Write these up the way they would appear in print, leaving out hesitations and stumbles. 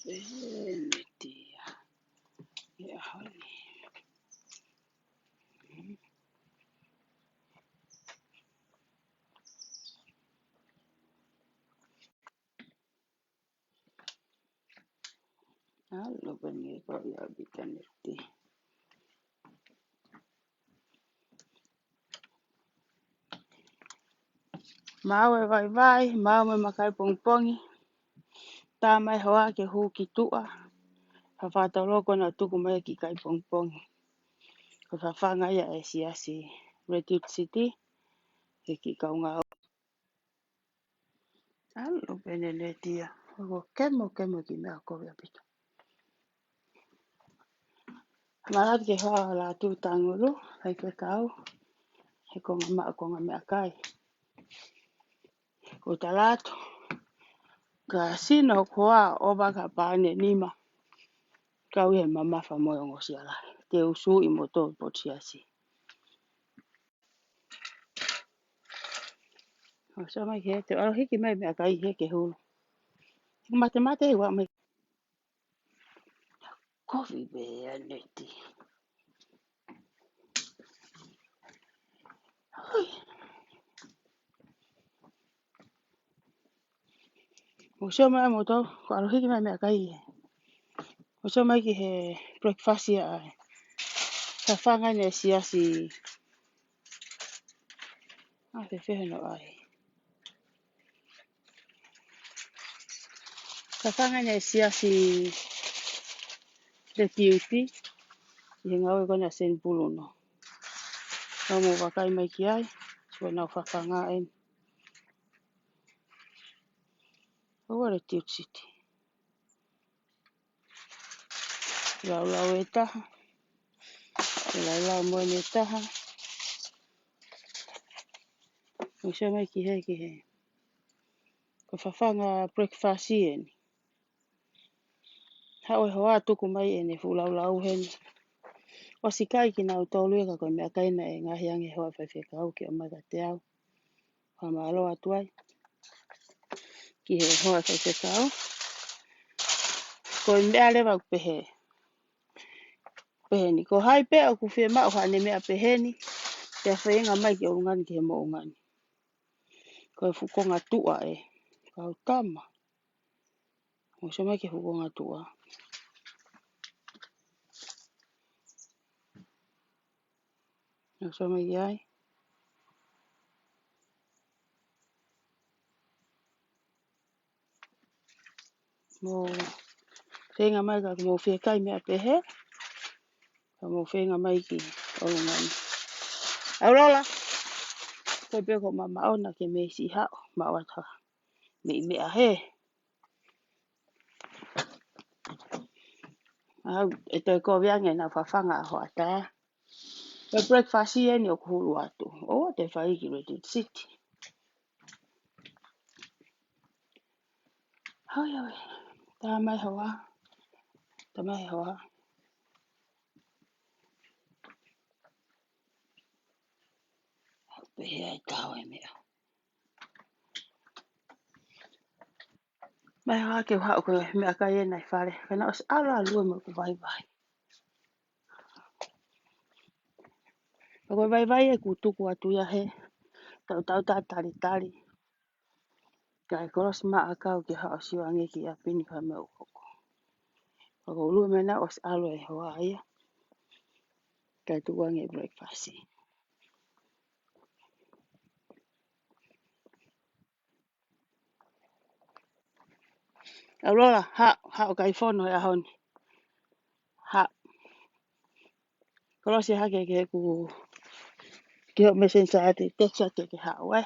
Venetia. Ja honi. Allo bani ko ya bitaneti. Mawe vai, mawe makai pongpongi. Tamai hoa ke hu ki tua. Hawhataloko na tuku mai ki kai pongpongi. Ko whawhanga ia e siasi Redwood City. He ki kaunga. Allo benenetia. Ko kemo ki mea kowe apita. Marat ke hoa la tu tanguru. Hai ke kau. He konga mea kai. Ko talato. Ka sino koa oba ka pane nima. Kau he mama moyo ngosiala. Te usu I moto potsiasi. O sama ke te alo hiki mai mea kai heke hulu. Mate wa mai. Coffee bea neti. O sama moto ko alo hiki mai mea kai. O sama ki he breakfast ya ai. Ka whanga ne siasi. Te wheheno ai. Ka whanga ne siasi le tiuti. I ngau e kona sen puluno. Ka mo wakai mai ki ai. So na whawhanga en. O le tiut city. Lau e taha. Lau moene taha. O sama ki he. Ko whawhanga breakfast ien. Hau e hoa tuku mai e ne lau hen. O si kai ki nau tolu e ka koe mea kaina e ngahi ange hoa whaiwheka au ki o maga te au. Ka maalo atuai. Ki he hoa whaiwheka au. Koe mea lewa pehe. Pehe ni. Ko hai pe o ku whee mao hane mea pehe ni. Te a whaenga mai ki o ungani ki he mo ungani. Koe fukonga tua e. Kau tama. O sa mai ki fukonga tua. O sa mai ki ai. Mo whenga mai ka mo whee kai mea pehe. Ka mo whenga mai ki o ungani. Aurora. Koe peko mama ona ke me si hao. Mawata. Mea he. E toi ko viange na whawhanga a hoa ta. Pe breakfast ie ni o kuhuru atu. O te whai ki Redwood City. Hoi hoi. Tā mai hoa. Tā mai hoa. Pehe ai tau e mea. Mai hoa ke hao koe mea kai e nai whare. Kana os ala lua mo ku vai. Koe vai e ku tuku atu ia he. Tau tā tari. Kai koros maa kau ki hao siwange ki a pini ka me ukoko. Koe lua mena os alo e hoa ia. Kai tuwange breakfast. Aurora, hao kai fono e ahoni. Koros e hake ke ku ki ho mesensa ati teksa ke hao e.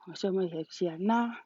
O se mai he sia na.